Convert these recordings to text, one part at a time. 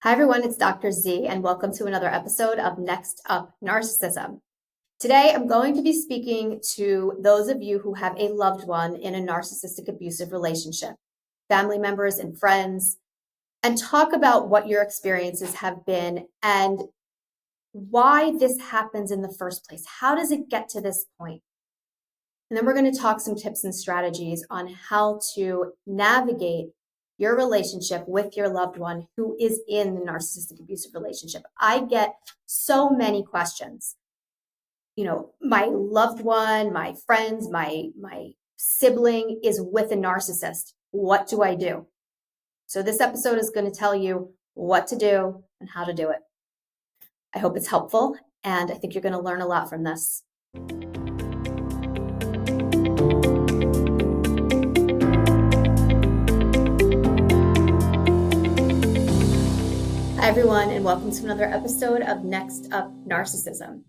Hi, everyone. It's Dr. Z, and welcome to another episode of Next Up Narcissism. Today, I'm going to be speaking to those of you who have a loved one in a narcissistic abusive relationship, family members and friends, and talk about what your experiences have been and why this happens in the first place. How does it get to this point? And then we're going to talk some tips and strategies on how to navigate your relationship with your loved one who is in the narcissistic abusive relationship. I get so many questions. My loved one, my friends, my sibling is with a narcissist. What do I do? So this episode is going to tell you what to do and how to do it. I hope it's helpful, and I think you're going to learn a lot from this. Hi, everyone, and welcome to another episode of Next Up Narcissism.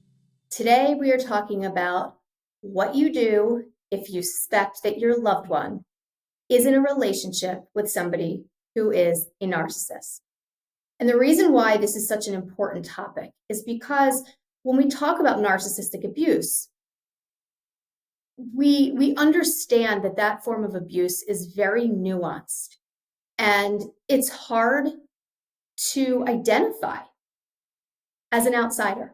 Today, we are talking about what you do if you suspect that your loved one is in a relationship with somebody who is a narcissist. And the reason why this is such an important topic is because when we talk about narcissistic abuse, we understand that form of abuse is very nuanced, and it's hard to identify as an outsider.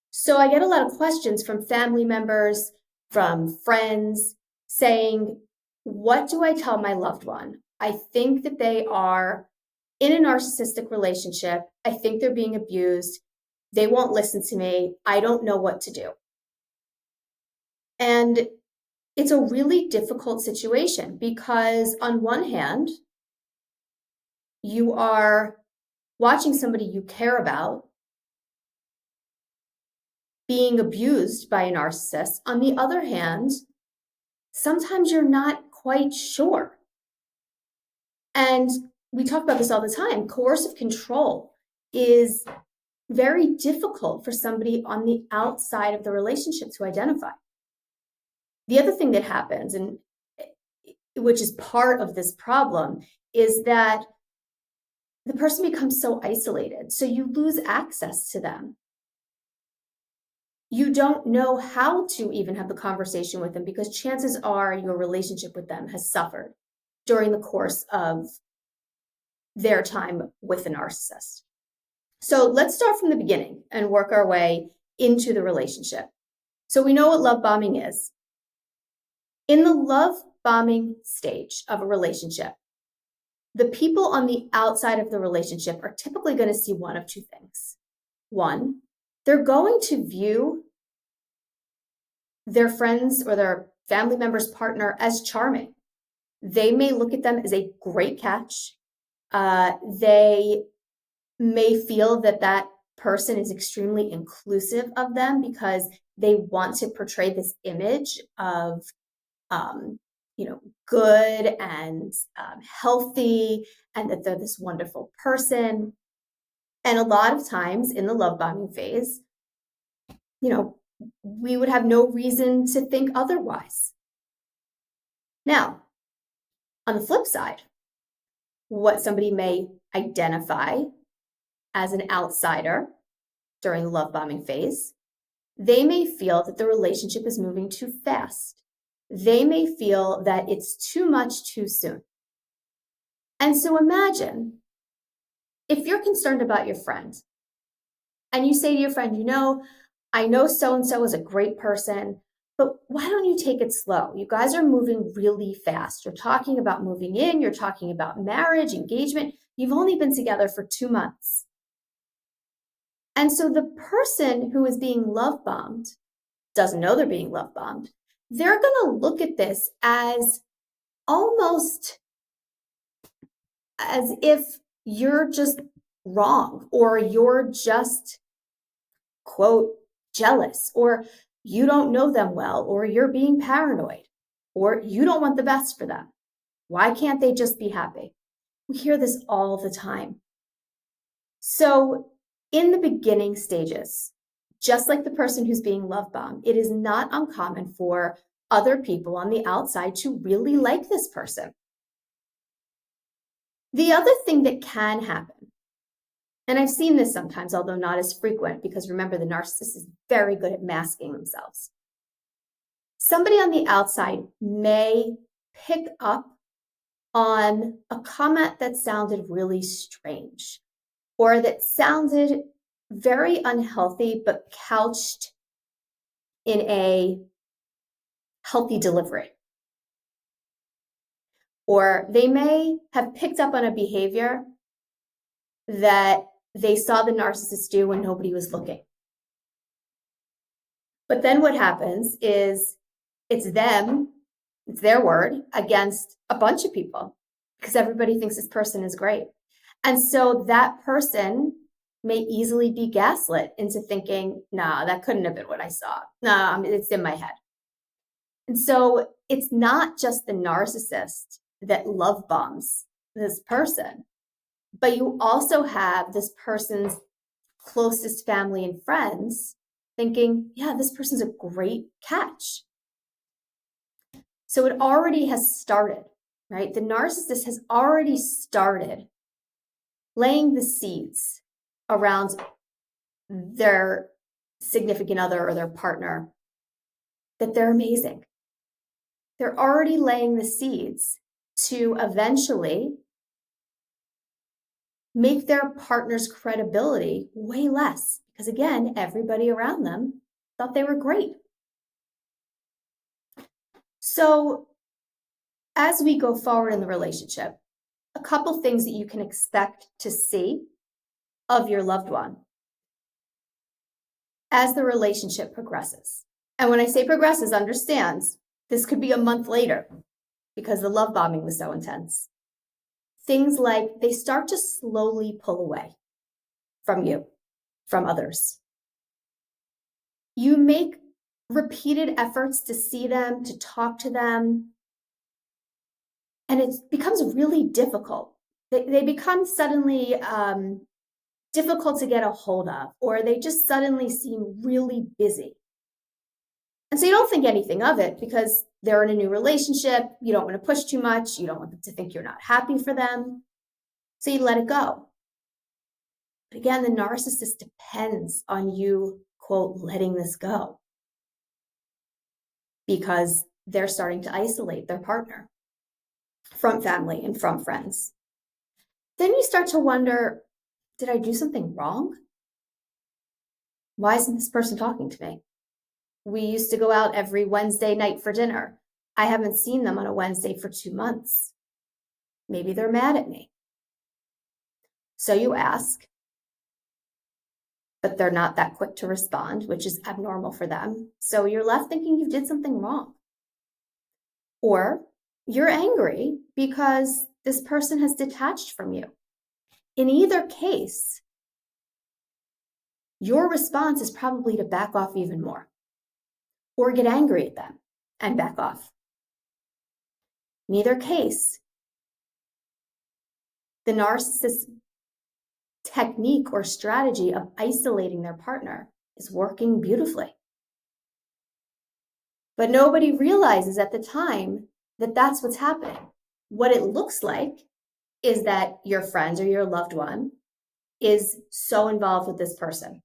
So I get a lot of questions from family members, from friends saying, what do I tell my loved one? I think that they are in a narcissistic relationship. I think they're being abused. They won't listen to me. I don't know what to do. And it's a really difficult situation because on one hand, you are watching somebody you care about being abused by a narcissist. On the other hand, sometimes you're not quite sure. And we talk about this all the time. Coercive control is very difficult for somebody on the outside of the relationship to identify. The other thing that happens, and which is part of this problem, is that the person becomes so isolated. So you lose access to them. You don't know how to even have the conversation with them because chances are your relationship with them has suffered during the course of their time with a narcissist. So let's start from the beginning and work our way into the relationship. So we know what love bombing is. In the love bombing stage of a relationship, the people on the outside of the relationship are typically going to see one of two things. One, they're going to view their friends or their family member's partner as charming. They may look at them as a great catch. They may feel that person is extremely inclusive of them because they want to portray this image of good and healthy, and that they're this wonderful person. And a lot of times in the love bombing phase, we would have no reason to think otherwise. Now, on the flip side, what somebody may identify as an outsider during the love bombing phase, they may feel that the relationship is moving too fast. They may feel that it's too much too soon. And so imagine if you're concerned about your friend and you say to your friend, I know so-and-so is a great person, but why don't you take it slow? You guys are moving really fast. You're talking about moving in. You're talking about marriage, engagement. You've only been together for 2 months. And so the person who is being love bombed doesn't know they're being love bombed. They're going to look at this as almost as if you're just wrong, or you're just, quote, jealous, or you don't know them well, or you're being paranoid, or you don't want the best for them. Why can't they just be happy? We hear this all the time. So in the beginning stages, just like the person who's being love bombed, it is not uncommon for other people on the outside to really like this person. The other thing that can happen And I've seen this sometimes, although not as frequent, because remember, the narcissist is very good at masking themselves. Somebody on the outside may pick up on a comment that sounded really strange, or that sounded very unhealthy, but couched in a healthy delivery. Or they may have picked up on a behavior that they saw the narcissist do when nobody was looking. But then what happens is it's their word against a bunch of people, because everybody thinks this person is great. And so that person may easily be gaslit into thinking, nah, that couldn't have been what I saw. Nah, it's in my head. And so it's not just the narcissist that love bombs this person, but you also have this person's closest family and friends thinking, yeah, this person's a great catch. So it already has started, right? The narcissist has already started laying the seeds around their significant other or their partner that they're amazing. They're already laying the seeds to eventually make their partner's credibility way less, because again, everybody around them thought they were great. So as we go forward in the relationship, a couple things that you can expect to see of your loved one as the relationship progresses. And when I say progresses, understand this could be a month later because the love bombing was so intense. Things like they start to slowly pull away from you, from others. You make repeated efforts to see them, to talk to them, and it becomes really difficult. They become suddenly difficult to get a hold of, or they just suddenly seem really busy. And so you don't think anything of it because they're in a new relationship. You don't want to push too much. You don't want them to think you're not happy for them. So you let it go. But again, the narcissist depends on you, quote, letting this go, because they're starting to isolate their partner from family and from friends. Then you start to wonder, did I do something wrong? Why isn't this person talking to me? We used to go out every Wednesday night for dinner. I haven't seen them on a Wednesday for 2 months. Maybe they're mad at me. So you ask, but they're not that quick to respond, which is abnormal for them. So you're left thinking you did something wrong. Or you're angry because this person has detached from you. In either case, your response is probably to back off even more, or get angry at them and back off. In either case, the narcissist's technique or strategy of isolating their partner is working beautifully. But nobody realizes at the time that that's what's happening. What it looks like is that your friends or your loved one is so involved with this person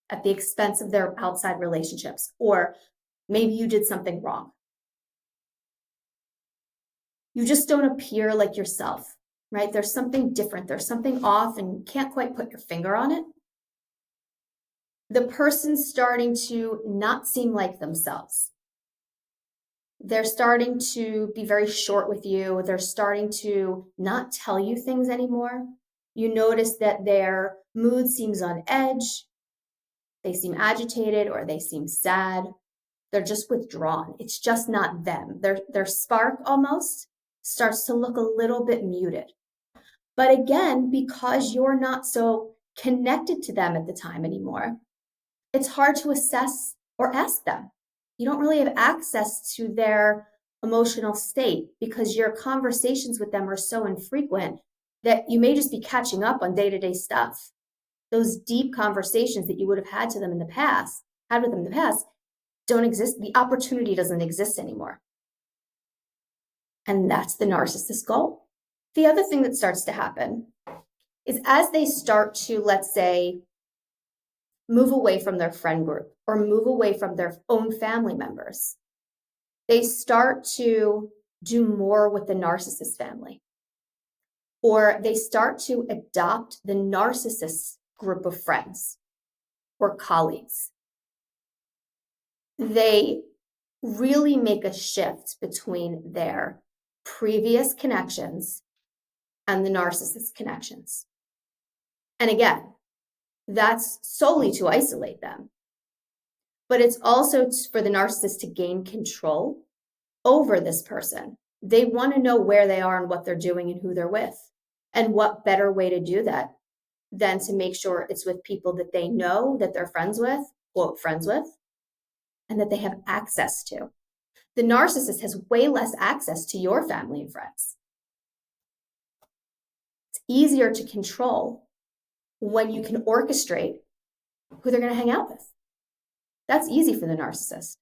at the expense of their outside relationships, or maybe you did something wrong. You just don't appear like yourself, right? There's something different. There's something off and you can't quite put your finger on it. The person's starting to not seem like themselves. They're starting to be very short with you. They're starting to not tell you things anymore. You notice that their mood seems on edge. They seem agitated or they seem sad. They're just withdrawn. It's just not them. Their spark almost starts to look a little bit muted. But again, because you're not so connected to them at the time anymore, it's hard to assess or ask them. You don't really have access to their emotional state because your conversations with them are so infrequent that you may just be catching up on day-to-day stuff. Those deep conversations that you would have had with them in the past, don't exist. The opportunity doesn't exist anymore. And that's the narcissist's goal. The other thing that starts to happen is as they start to, let's say, move away from their friend group or move away from their own family members, they start to do more with the narcissist family, or they start to adopt the narcissist group of friends or colleagues. They really make a shift between their previous connections and the narcissist connections. And again, that's solely to isolate them. But it's also for the narcissist to gain control over this person. They want to know where they are and what they're doing and who they're with. And what better way to do that than to make sure it's with people that they know, that they're friends with, quote, friends with, and that they have access to. The narcissist has way less access to your family and friends. It's easier to control when you can orchestrate who they're going to hang out with. That's easy for the narcissist.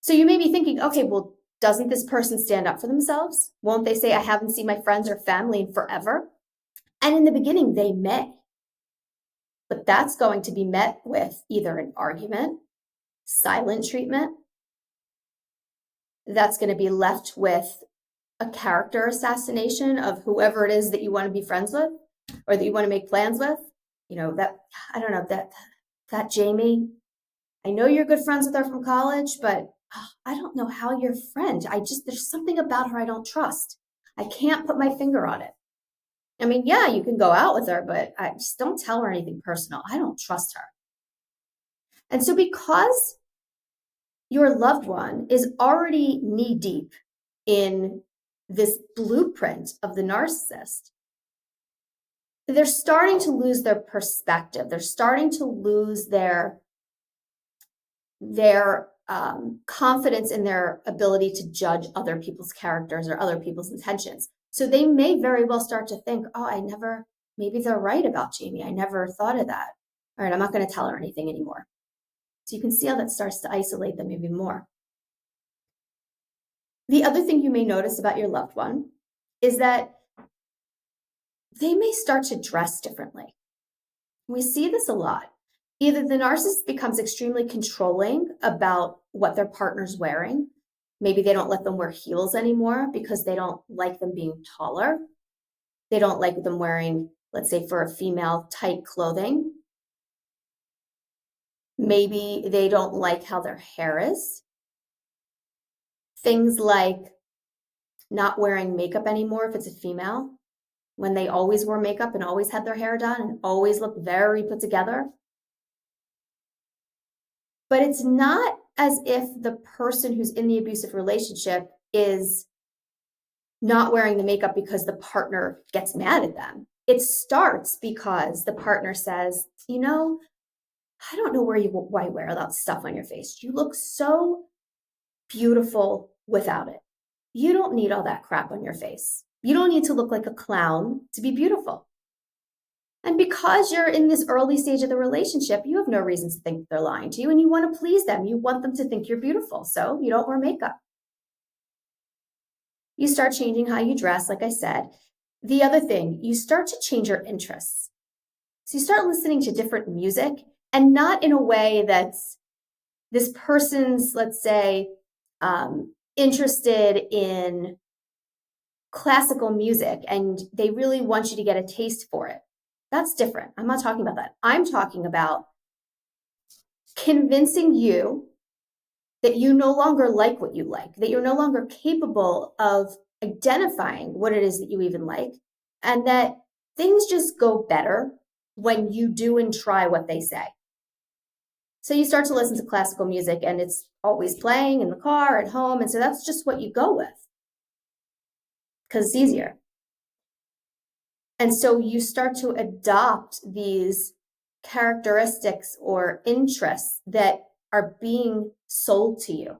So you may be thinking, okay, well, doesn't this person stand up for themselves? Won't they say, I haven't seen my friends or family in forever? And in the beginning, they may. But that's going to be met with either an argument, silent treatment. That's going to be left with a character assassination of whoever it is that you want to be friends with or that you want to make plans with. You know, that Jamie, I know you're good friends with her from college, but I don't know how you're a friend. There's something about her I don't trust. I can't put my finger on it. I mean, yeah, you can go out with her, but I just don't tell her anything personal. I don't trust her. And so because your loved one is already knee deep in this blueprint of the narcissist, they're starting to lose their perspective. They're starting to lose their confidence in their ability to judge other people's characters or other people's intentions. So they may very well start to think, maybe they're right about Jamie. I never thought of that. All right, I'm not going to tell her anything anymore. So you can see how that starts to isolate them even more. The other thing you may notice about your loved one is that they may start to dress differently. We see this a lot. Either the narcissist becomes extremely controlling about what their partner's wearing. Maybe they don't let them wear heels anymore because they don't like them being taller. They don't like them wearing, let's say for a female, tight clothing. Maybe they don't like how their hair is. Things like not wearing makeup anymore if it's a female, when they always wore makeup and always had their hair done and always looked very put together. But it's not as if the person who's in the abusive relationship is not wearing the makeup because the partner gets mad at them. It starts because the partner says, I don't know why you wear that stuff on your face. You look so beautiful without it. You don't need all that crap on your face. You don't need to look like a clown to be beautiful. And because you're in this early stage of the relationship, you have no reason to think they're lying to you and you want to please them. You want them to think you're beautiful, so you don't wear makeup. You start changing how you dress, like I said. The other thing, you start to change your interests. So you start listening to different music, and not in a way that's this person's, let's say, interested in classical music and they really want you to get a taste for it. That's different. I'm not talking about that. I'm talking about convincing you that you no longer like what you like, that you're no longer capable of identifying what it is that you even like, and that things just go better when you do and try what they say. So you start to listen to classical music and it's always playing in the car, at home. And so that's just what you go with because it's easier. And so you start to adopt these characteristics or interests that are being sold to you.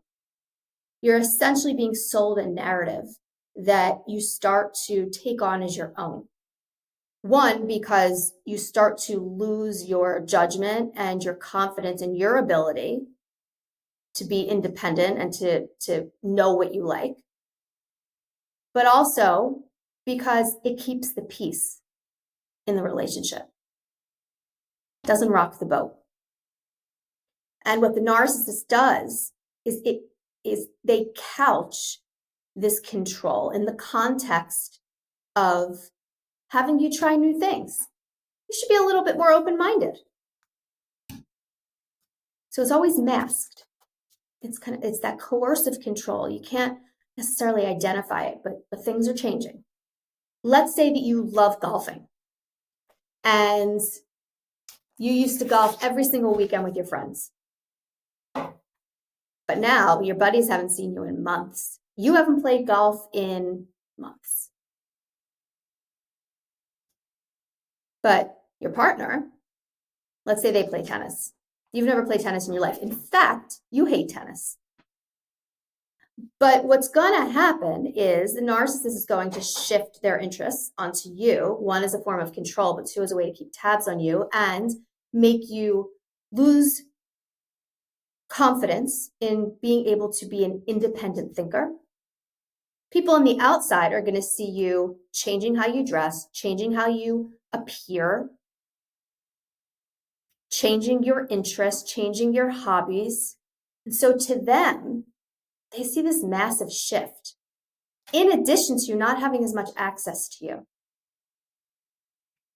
You're essentially being sold a narrative that you start to take on as your own. One, because you start to lose your judgment and your confidence in your ability to be independent and to know what you like. But also because it keeps the peace. in the relationship. Doesn't rock the boat. And what the narcissist does is they couch this control in the context of having you try new things. You should be a little bit more open-minded. So it's always masked. It's that coercive control. You can't necessarily identify it, but things are changing. Let's say that you love golfing and you used to golf every single weekend with your friends. But now your buddies haven't seen you in months. You haven't played golf in months. But your partner, let's say they play tennis. You've never played tennis in your life. In fact, you hate tennis. But what's going to happen is the narcissist is going to shift their interests onto you. One is a form of control, but two is a way to keep tabs on you and make you lose confidence in being able to be an independent thinker. People on the outside are going to see you changing how you dress, changing how you appear, changing your interests, changing your hobbies. And so to them, they see this massive shift, in addition to not having as much access to you.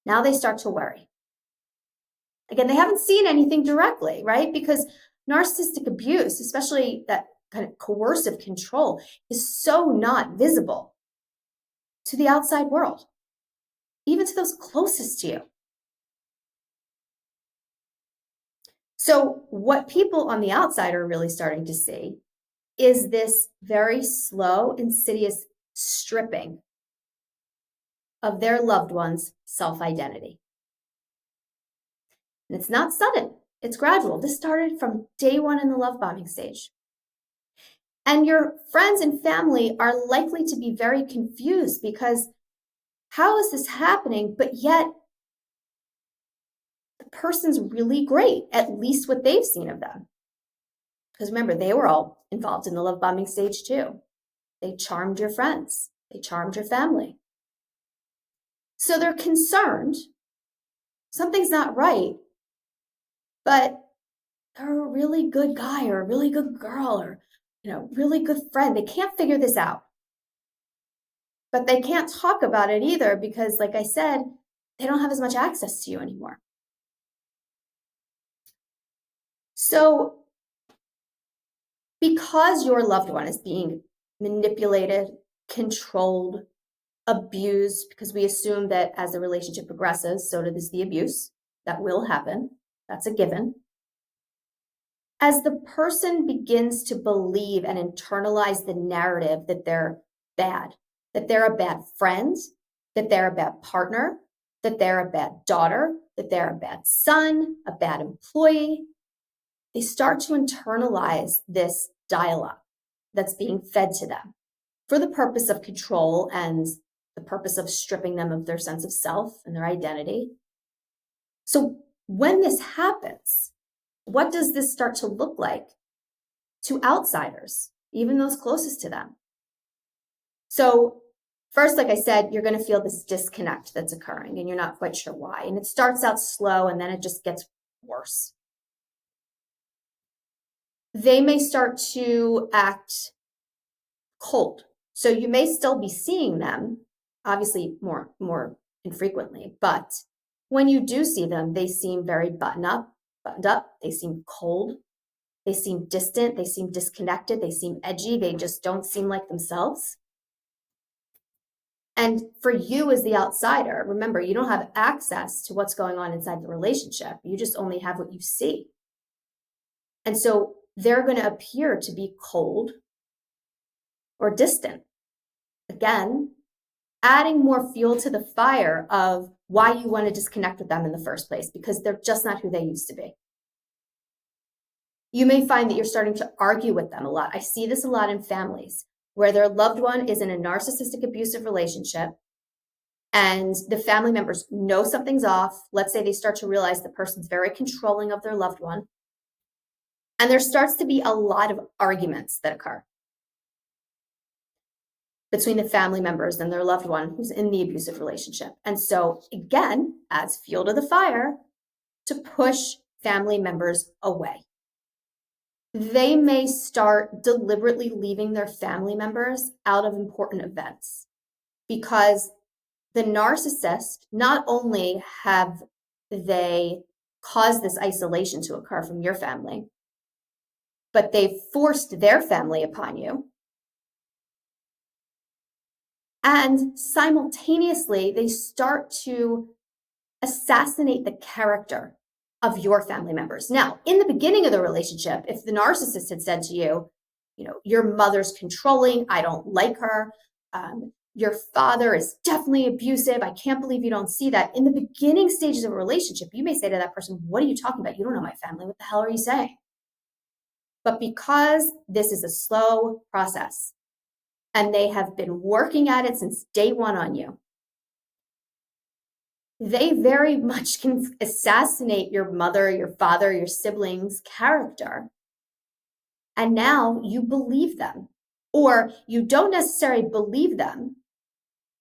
Now they start to worry. Again, they haven't seen anything directly, right? Because narcissistic abuse, especially that kind of coercive control, is so not visible to the outside world, even to those closest to you. So what people on the outside are really starting to see is this very slow, insidious stripping of their loved one's self-identity. And it's not sudden, it's gradual. This started from day one in the love bombing stage. And your friends and family are likely to be very confused because how is this happening? But yet the person's really great, at least what they've seen of them. Because remember, they were all involved in the love bombing stage too. They charmed your friends. They charmed your family. So they're concerned. Something's not right, but they're a really good guy or a really good girl or, really good friend. They can't figure this out. But they can't talk about it either because, like I said, they don't have as much access to you anymore. So because your loved one is being manipulated, controlled, abused, because we assume that as the relationship progresses, so does the abuse. That will happen. That's a given. As the person begins to believe and internalize the narrative that they're bad, that they're a bad friend, that they're a bad partner, that they're a bad daughter, that they're a bad son, a bad employee, they start to internalize this dialogue that's being fed to them for the purpose of control and the purpose of stripping them of their sense of self and their identity. So when this happens, what does this start to look like to outsiders, even those closest to them? So first, like I said, you're going to feel this disconnect that's occurring and you're not quite sure why. And it starts out slow and then it just gets worse. They may start to act cold. So you may still be seeing them, obviously more infrequently, but when you do see them, they seem very buttoned up, they seem cold, they seem distant, they seem disconnected, they seem edgy, they just don't seem like themselves. And for you as the outsider, remember, you don't have access to what's going on inside the relationship. You just only have what you see. And so they're going to appear to be cold or distant. Again, adding more fuel to the fire of why you want to disconnect with them in the first place, because they're just not who they used to be. You may find that you're starting to argue with them a lot. I see this a lot in families where their loved one is in a narcissistic abusive relationship and the family members know something's off. Let's say they start to realize the person's very controlling of their loved one. And there starts to be a lot of arguments that occur. between the family members and their loved one who's in the abusive relationship. And so again, adds fuel to the fire to push family members away. They may start deliberately leaving their family members out of important events because the narcissist, not only have they caused this isolation to occur from your family, but they've forced their family upon you. And simultaneously, they start to assassinate the character of your family members. Now, in the beginning of the relationship, if the narcissist had said to you, your mother's controlling, I don't like her, your father is definitely abusive, I can't believe you don't see that. In the beginning stages of a relationship, you may say to that person, what are you talking about? You don't know my family. What the hell are you saying? But because this is a slow process and they have been working at it since day one on you, they very much can assassinate your mother, your father, your siblings' character. And now you believe them, or you don't necessarily believe them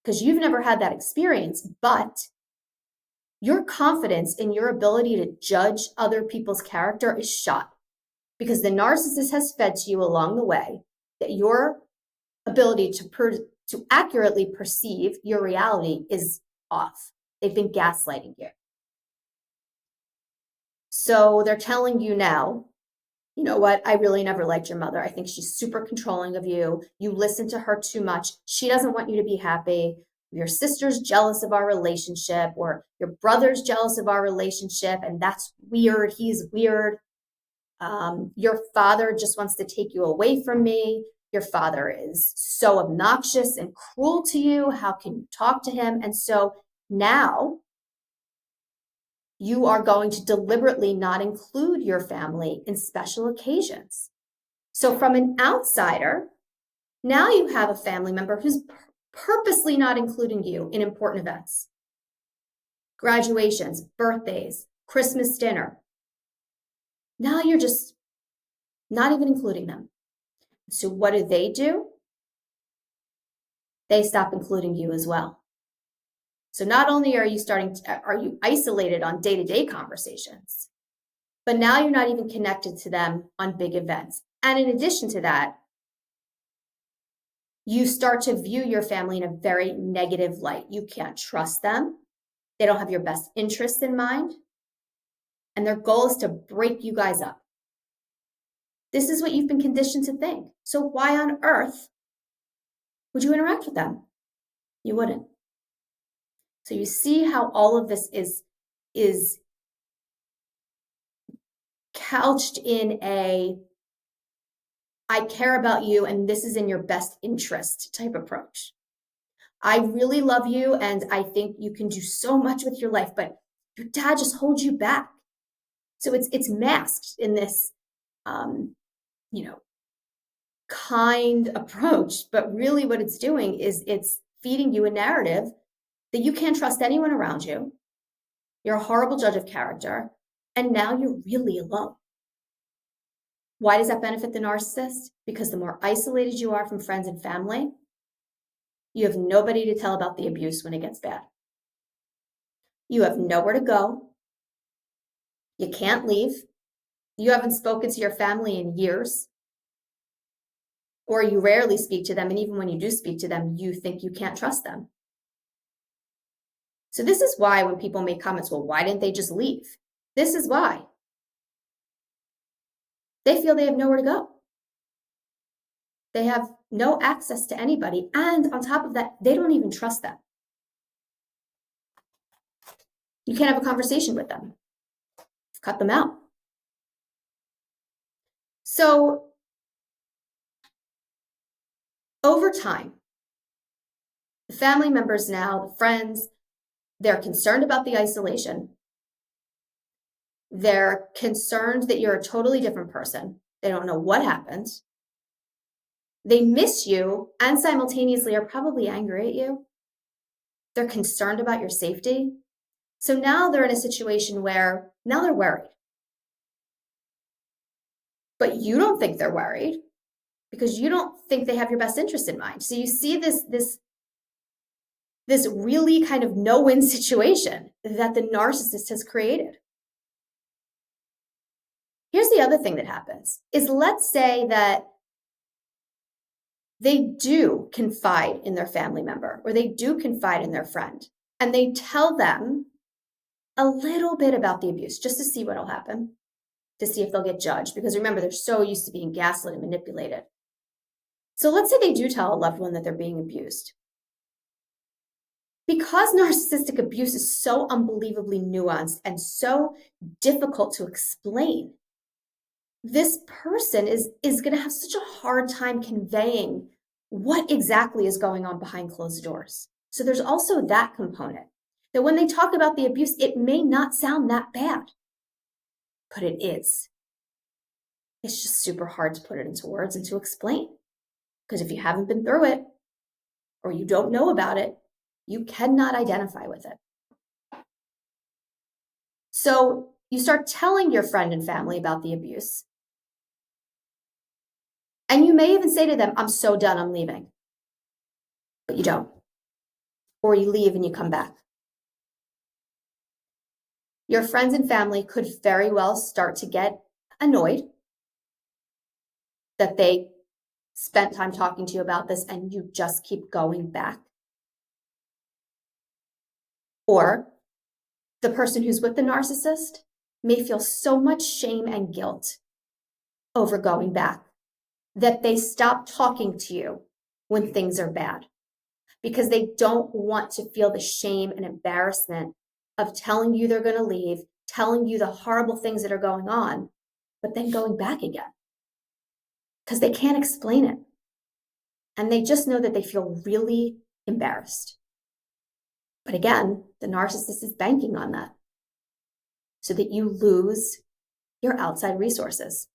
because you've never had that experience, but your confidence in your ability to judge other people's character is shot because the narcissist has fed to you along the way that your ability to accurately perceive your reality is off. They've been gaslighting you. So they're telling you now, you know what? I really never liked your mother. I think she's super controlling of you. You listen to her too much. She doesn't want you to be happy. Your sister's jealous of our relationship, or your brother's jealous of our relationship, and that's weird. He's weird. Your father just wants to take you away from me. Your father is so obnoxious and cruel to you. How can you talk to him? And so now you are going to deliberately not include your family in special occasions. So from an outsider, now you have a family member who's purposely not including you in important events. Graduations, birthdays, Christmas dinner. Now you're just not even including them. So what do? They stop including you as well. So not only are you isolated on day-to-day conversations, but now you're not even connected to them on big events. And in addition to that, you start to view your family in a very negative light. You can't trust them. They don't have your best interests in mind. And their goal is to break you guys up. This is what you've been conditioned to think. So why on earth would you interact with them? You wouldn't. So you see how all of this is couched in I care about you and this is in your best interest type approach. I really love you and I think you can do so much with your life, but your dad just holds you back. So it's masked in this, kind approach, but really what it's doing is it's feeding you a narrative that you can't trust anyone around you. You're a horrible judge of character, and now you're really alone. Why does that benefit the narcissist? Because the more isolated you are from friends and family, you have nobody to tell about the abuse when it gets bad. You have nowhere to go. You can't leave. You haven't spoken to your family in years, or you rarely speak to them, and even when you do speak to them, you think you can't trust them. So this is why when people make comments, well, why didn't they just leave? This is why. They feel they have nowhere to go. They have no access to anybody. And on top of that, they don't even trust them. You can't have a conversation with them. You've cut them out. So over time, the family members now, the friends, they're concerned about the isolation. They're concerned that you're a totally different person. They don't know what happened. They miss you and simultaneously are probably angry at you. They're concerned about your safety. So now they're in a situation where now they're worried. But you don't think they're worried. because you don't think they have your best interest in mind. So you see this really kind of no-win situation that the narcissist has created. Here's the other thing that happens is, let's say that they do confide in their family member, or they do confide in their friend, and they tell them a little bit about the abuse just to see what'll happen, to see if they'll get judged. Because remember, they're so used to being gaslit and manipulated. So let's say they do tell a loved one that they're being abused. Because narcissistic abuse is so unbelievably nuanced and so difficult to explain, this person is going to have such a hard time conveying what exactly is going on behind closed doors. So there's also that component, that when they talk about the abuse, it may not sound that bad, but it is. It's just super hard to put it into words and to explain. Because if you haven't been through it, or you don't know about it, you cannot identify with it. So you start telling your friend and family about the abuse. And you may even say to them, I'm so done, I'm leaving. But you don't. Or you leave and you come back. Your friends and family could very well start to get annoyed that they spent time talking to you about this and you just keep going back. Or the person who's with the narcissist may feel so much shame and guilt over going back that they stop talking to you when things are bad, because they don't want to feel the shame and embarrassment of telling you they're going to leave, telling you the horrible things that are going on, but then going back again, because they can't explain it. And they just know that they feel really embarrassed. But again, the narcissist is banking on that so that you lose your outside resources.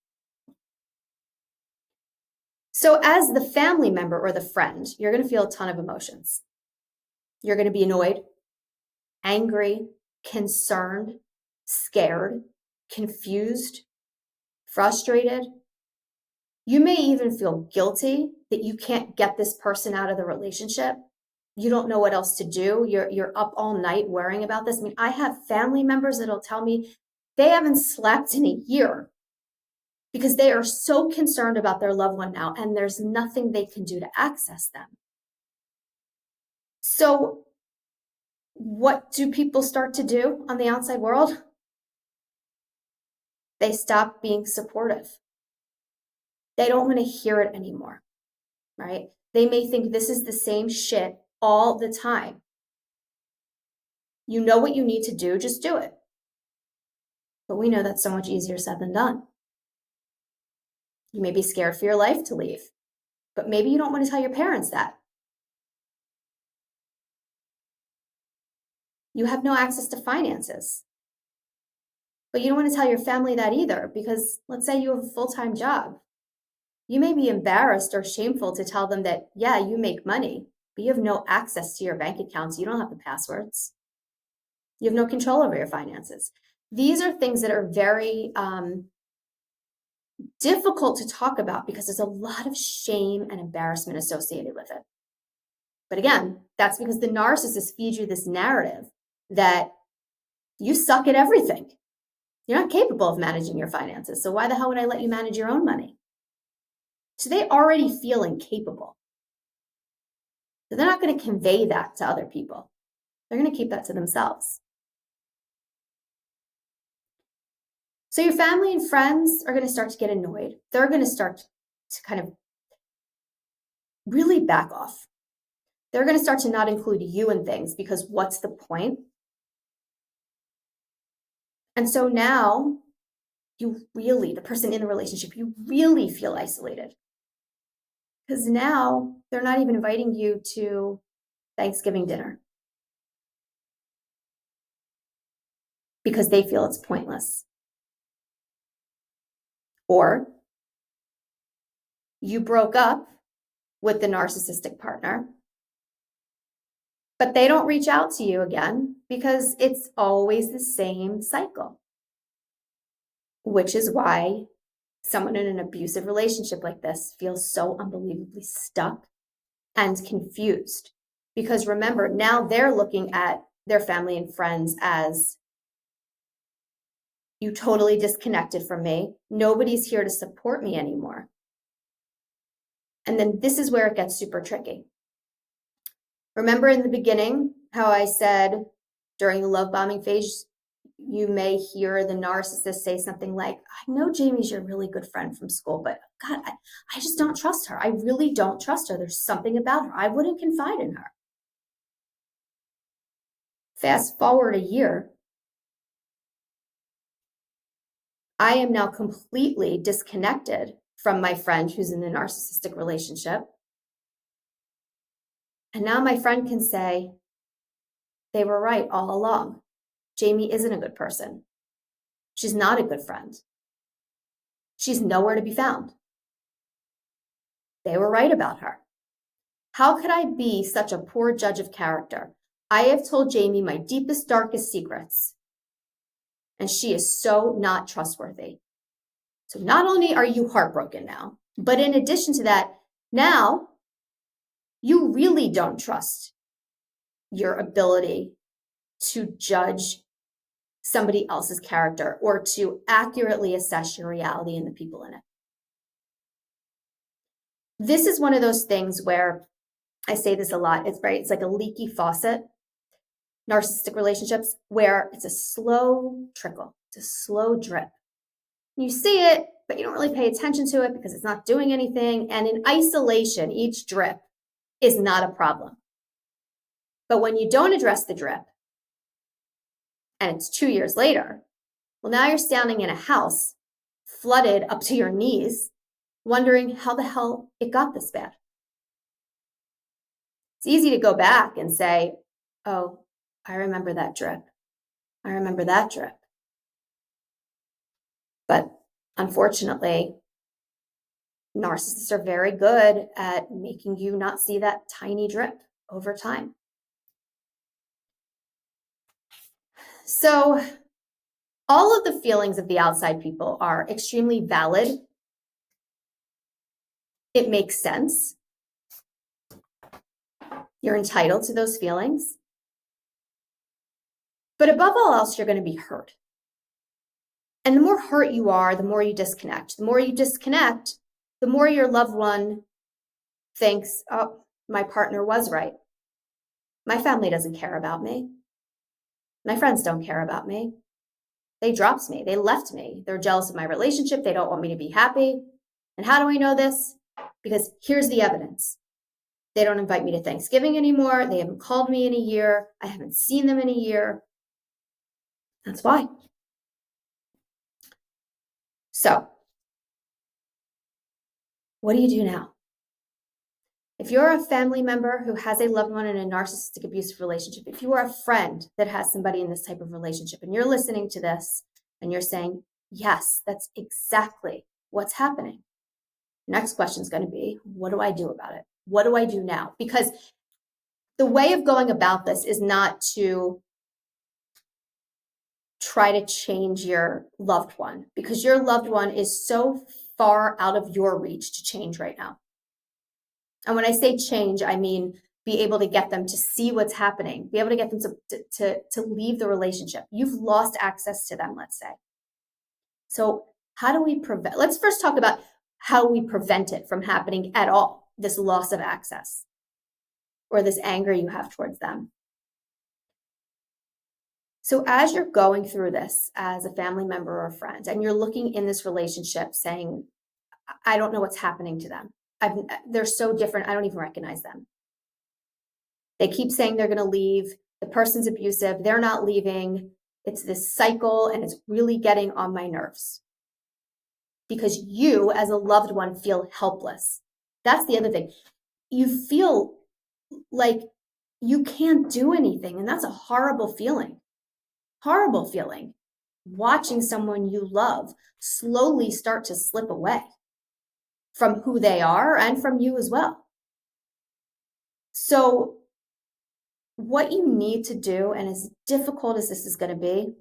So as the family member or the friend, you're going to feel a ton of emotions. You're going to be annoyed, angry, concerned, scared, confused, frustrated. You may even feel guilty that you can't get this person out of the relationship. You don't know what else to do. You're up all night worrying about this. I mean, I have family members that'll tell me they haven't slept in a year because they are so concerned about their loved one now, and there's nothing they can do to access them. So what do people start to do on the outside world? They stop being supportive. They don't want to hear it anymore, right? They may think this is the same shit all the time. You know what you need to do, just do it. But we know that's so much easier said than done. You may be scared for your life to leave, but maybe you don't want to tell your parents that. You have no access to finances, but you don't want to tell your family that either, because let's say you have a full-time job. You may be embarrassed or shameful to tell them that, yeah, you make money, but you have no access to your bank accounts. You don't have the passwords. You have no control over your finances. These are things that are very difficult to talk about because there's a lot of shame and embarrassment associated with it. But again, that's because the narcissist feeds you this narrative that you suck at everything. You're not capable of managing your finances, so why the hell would I let you manage your own money? So they already feel incapable. So they're not going to convey that to other people. They're going to keep that to themselves. So your family and friends are going to start to get annoyed. They're going to start to kind of really back off. They're going to start to not include you in things because what's the point? And so now the person in the relationship, you really feel isolated. Because now they're not even inviting you to Thanksgiving dinner because they feel it's pointless. Or you broke up with the narcissistic partner, but they don't reach out to you again because it's always the same cycle, which is why someone in an abusive relationship like this feels so unbelievably stuck and confused. Because remember, now they're looking at their family and friends as, you totally disconnected from me. Nobody's here to support me anymore. And then this is where it gets super tricky. Remember in the beginning how I said during the love bombing phase, you may hear the narcissist say something like, I know Jamie's your really good friend from school, but God, I just don't trust her. I really don't trust her. There's something about her. I wouldn't confide in her. Fast forward a year, I am now completely disconnected from my friend who's in a narcissistic relationship. And now my friend can say, they were right all along. Jamie isn't a good person. She's not a good friend. She's nowhere to be found. They were right about her. How could I be such a poor judge of character? I have told Jamie my deepest, darkest secrets, and she is so not trustworthy. So not only are you heartbroken now, but in addition to that, now you really don't trust your ability to judge somebody else's character or to accurately assess your reality and the people in it. This is one of those things where I say this a lot. It's like a leaky faucet, narcissistic relationships, where it's a slow trickle, it's a slow drip. You see it, but you don't really pay attention to it because it's not doing anything. And in isolation, each drip is not a problem. But when you don't address the drip, and it's 2 years later, well, now you're standing in a house flooded up to your knees, wondering how the hell it got this bad. It's easy to go back and say, oh, I remember that drip. I remember that drip. But unfortunately, narcissists are very good at making you not see that tiny drip over time. So all of the feelings of the outside people are extremely valid. It makes sense. You're entitled to those feelings. But above all else, you're going to be hurt. And the more hurt you are, the more you disconnect. The more you disconnect, the more your loved one thinks, oh, my partner was right. My family doesn't care about me. My friends don't care about me. They dropped me. They left me. They're jealous of my relationship. They don't want me to be happy. And how do I know this? Because here's the evidence. They don't invite me to Thanksgiving anymore. They haven't called me in a year. I haven't seen them in a year. That's why. So, what do you do now? If you're a family member who has a loved one in a narcissistic abusive relationship, if you are a friend that has somebody in this type of relationship and you're listening to this and you're saying, yes, that's exactly what's happening. Next question is going to be, what do I do about it? What do I do now? Because the way of going about this is not to try to change your loved one, because your loved one is so far out of your reach to change right now. And when I say change, I mean be able to get them to see what's happening, be able to get them to leave the relationship. You've lost access to them, let's say. So how do we prevent? Let's first talk about how we prevent it from happening at all, this loss of access or this anger you have towards them. So as you're going through this as a family member or a friend, and you're looking in this relationship saying, I don't know what's happening to them. They're so different. I don't even recognize them. They keep saying they're going to leave. The person's abusive. They're not leaving. It's this cycle, and it's really getting on my nerves. Because you, as a loved one, feel helpless. That's the other thing. You feel like you can't do anything, and that's a horrible feeling. Horrible feeling. Watching someone you love slowly start to slip away from who they are and from you as well. So what you need to do, and as difficult as this is going to be,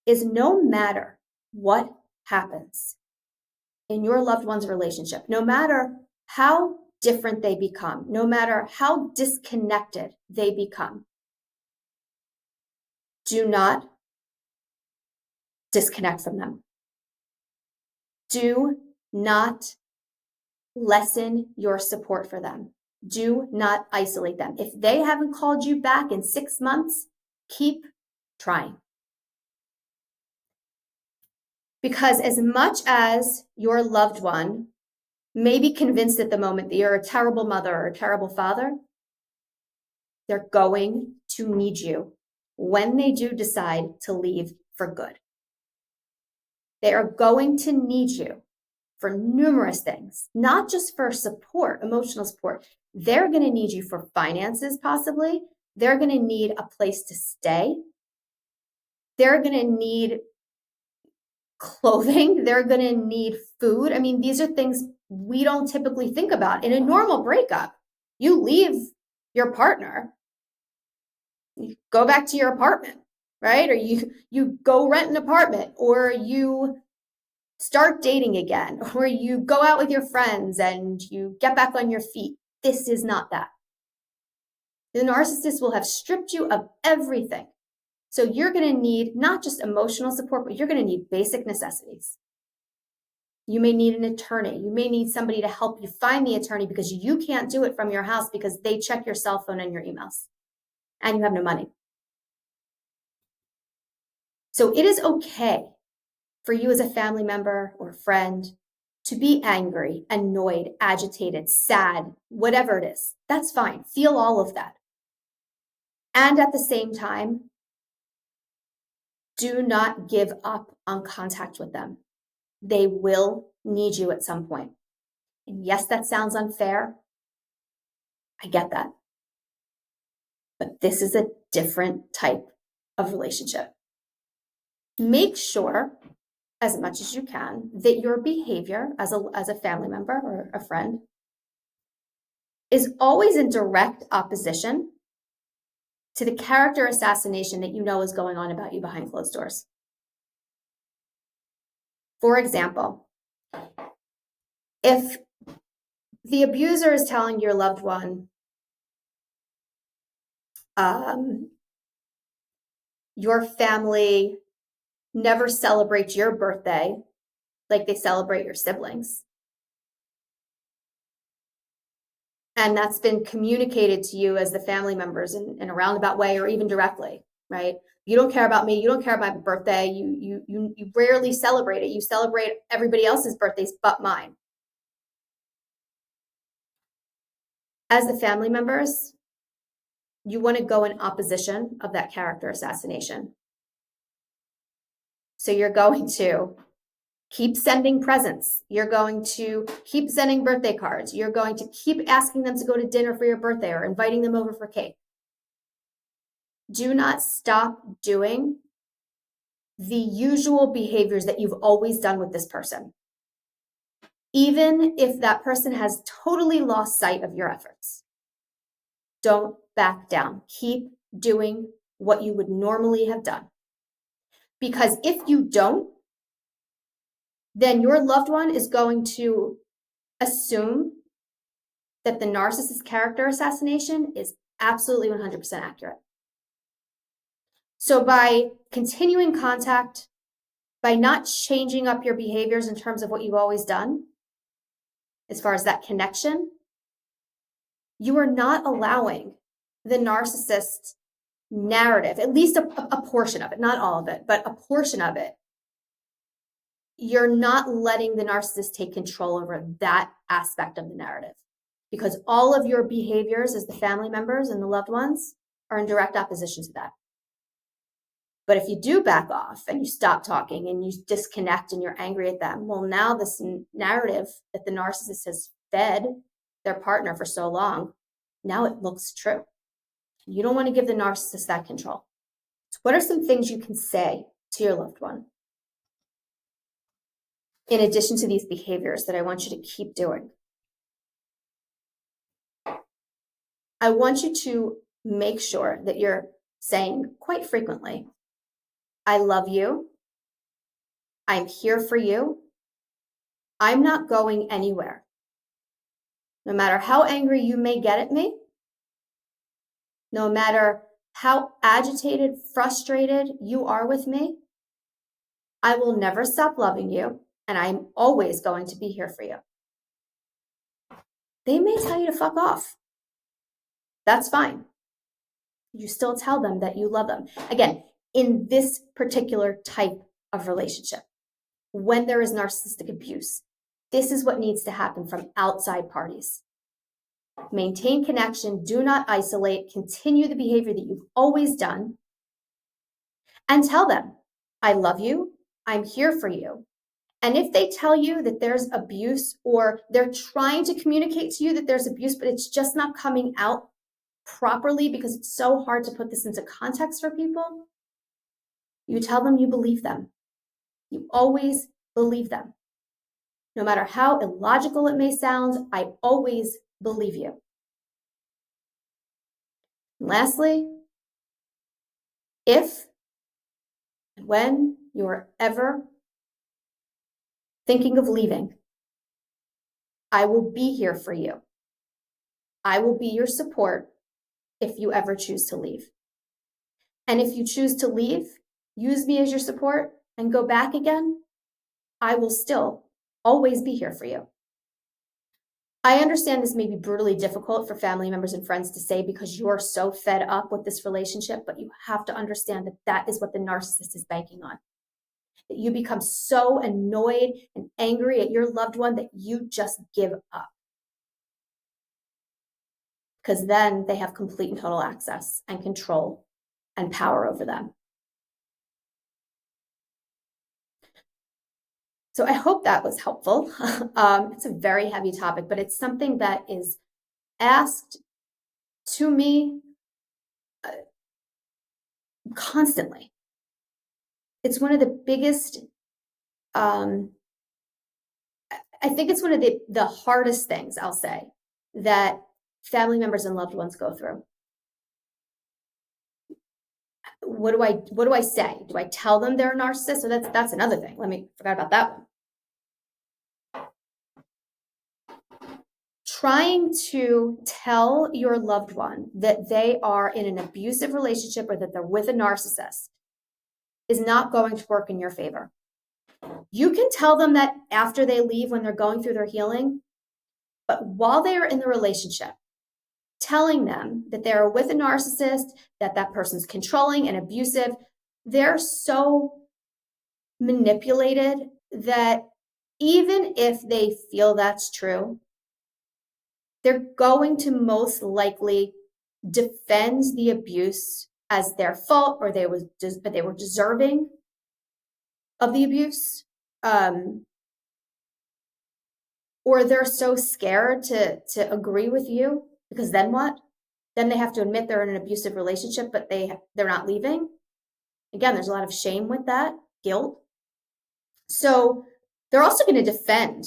is no matter what happens, in your loved one's relationship, no matter how different they become, no matter how disconnected they become, do not disconnect from them. Do not lessen your support for them. Do not isolate them. If they haven't called you back in 6 months, keep trying. Because as much as your loved one may be convinced at the moment that you're a terrible mother or a terrible father, they're going to need you when they do decide to leave for good. They are going to need you for numerous things, not just for support, emotional support. They're going to need you for finances, possibly. They're going to need a place to stay. They're going to need clothing. They're going to need food. I mean, these are things we don't typically think about. In a normal breakup, you leave your partner, you go back to your apartment, right? Or you go rent an apartment, or you start dating again, or you go out with your friends and you get back on your feet. This is not that. The narcissist will have stripped you of everything. So you're going to need not just emotional support, but you're going to need basic necessities. You may need an attorney. You may need somebody to help you find the attorney because you can't do it from your house because they check your cell phone and your emails and you have no money. So it is okay for you as a family member or friend to be angry, annoyed, agitated, sad, whatever it is. That's fine. Feel all of that. And at the same time, do not give up on contact with them. They will need you at some point. And yes, that sounds unfair. I get that. But this is a different type of relationship. Make sure, as much as you can, that your behavior as a family member or a friend is always in direct opposition to the character assassination that you know is going on about you behind closed doors. For example, if the abuser is telling your loved one, your family never celebrates your birthday like they celebrate your siblings, and that's been communicated to you as the family members in a roundabout way or even directly, right? You don't care about me. You don't care about my birthday. You rarely celebrate it. You celebrate everybody else's birthdays but mine. As the family members, you want to go in opposition of that character assassination. So you're going to keep sending presents. You're going to keep sending birthday cards. You're going to keep asking them to go to dinner for your birthday or inviting them over for cake. Do not stop doing the usual behaviors that you've always done with this person, even if that person has totally lost sight of your efforts. Don't back down. Keep doing what you would normally have done. Because if you don't, then your loved one is going to assume that the narcissist character assassination is absolutely 100% accurate. So by continuing contact, by not changing up your behaviors in terms of what you've always done, as far as that connection, you are not allowing the narcissist narrative, at least a portion of it, not all of it, but a portion of it. You're not letting the narcissist take control over that aspect of the narrative, because all of your behaviors as the family members and the loved ones are in direct opposition to that. But if you do back off and you stop talking and you disconnect and you're angry at them, well, now this narrative that the narcissist has fed their partner for so long, now it looks true. You don't want to give the narcissist that control. So what are some things you can say to your loved one in addition to these behaviors that I want you to keep doing? I want you to make sure that you're saying quite frequently, I love you. I'm here for you. I'm not going anywhere. No matter how angry you may get at me, no matter how agitated, frustrated you are with me, I will never stop loving you, and I'm always going to be here for you. They may tell you to fuck off. That's fine. You still tell them that you love them. Again, in this particular type of relationship, when there is narcissistic abuse, this is what needs to happen from outside parties. Maintain connection, do not isolate, continue the behavior that you've always done, and tell them, I love you, I'm here for you. And if they tell you that there's abuse, or they're trying to communicate to you that there's abuse, but it's just not coming out properly because it's so hard to put this into context for people, you tell them you believe them. You always believe them. No matter how illogical it may sound, I always believe you. And lastly, if and when you're ever thinking of leaving, I will be here for you. I will be your support if you ever choose to leave. And if you choose to leave, use me as your support and go back again, I will still always be here for you. I understand this may be brutally difficult for family members and friends to say because you're so fed up with this relationship, but you have to understand that that is what the narcissist is banking on. That you become so annoyed and angry at your loved one that you just give up. Because then they have complete and total access and control and power over them. So I hope that was helpful. It's a very heavy topic, but it's something that is asked to me constantly. It's one of the biggest, I think it's one of the hardest things, I'll say, that family members and loved ones go through. What do I say? Do I tell them they're a narcissist? So that's another thing. Forgot about that one. Trying to tell your loved one that they are in an abusive relationship or that they're with a narcissist is not going to work in your favor. You can tell them that after they leave when they're going through their healing, but while they are in the relationship, telling them that they're with a narcissist, that person's controlling and abusive, they're so manipulated that even if they feel that's true, they're going to most likely defend the abuse as their fault, or they were deserving of the abuse, or they're so scared to agree with you, because then what? Then they have to admit they're in an abusive relationship, but they're not leaving. Again, there's a lot of shame with that, guilt. So they're also going to defend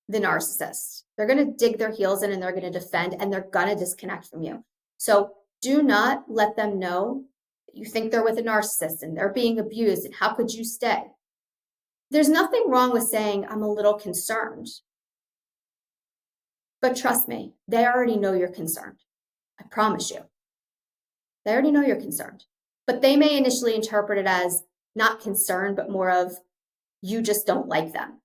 the narcissist. They're going to dig their heels in and they're going to defend, and they're going to disconnect from you. So do not let them know that you think they're with a narcissist and they're being abused and how could you stay? There's nothing wrong with saying, I'm a little concerned. But trust me, they already know you're concerned. I promise you. They already know you're concerned. But they may initially interpret it as not concerned, but more of, you just don't like them.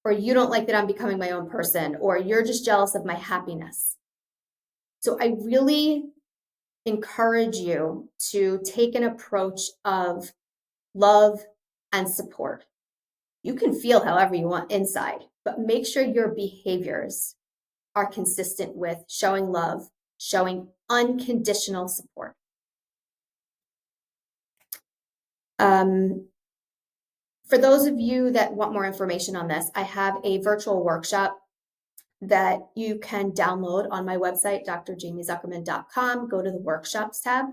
Or you don't like that I'm becoming my own person, or you're just jealous of my happiness. So I really encourage you to take an approach of love and support. You can feel however you want inside, but make sure your behaviors are consistent with showing love, showing unconditional support. For those of you that want more information on this, I have a virtual workshop that you can download on my website, drjamiezuckerman.com. Go to the workshops tab.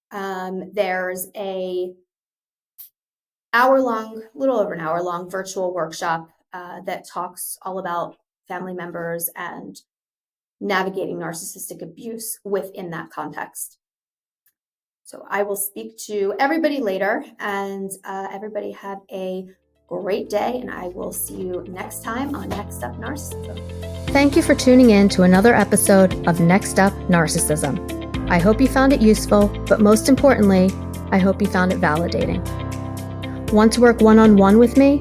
There's a little over an hour long virtual workshop that talks all about family members and navigating narcissistic abuse within that context. So I will speak to everybody later, and everybody have a great day, and I will see you next time on Next Up Narcissism. Thank you for tuning in to another episode of Next Up Narcissism. I hope you found it useful, but most importantly, I hope you found it validating. Want to work one-on-one with me?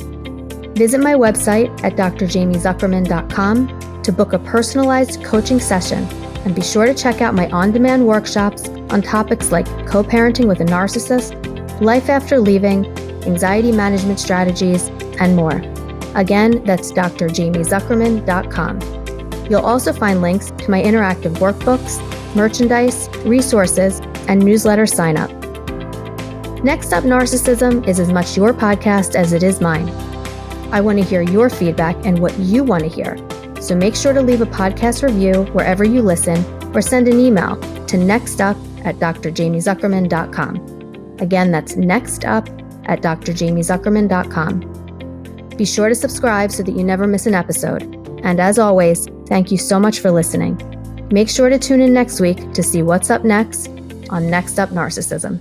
Visit my website at drjamiezuckerman.com to book a personalized coaching session, and be sure to check out my on-demand workshops on topics like co-parenting with a narcissist, life after leaving, anxiety management strategies, and more. Again, that's drjamiezuckerman.com. You'll also find links to my interactive workbooks, merchandise, resources, and newsletter sign-up. Next Up Narcissism is as much your podcast as it is mine. I want to hear your feedback and what you want to hear, so make sure to leave a podcast review wherever you listen or send an email to nextup@drjamiezuckerman.com. Again, that's nextup@drjamiezuckerman.com. Be sure to subscribe so that you never miss an episode. And as always, thank you so much for listening. Make sure to tune in next week to see what's up next on Next Up Narcissism.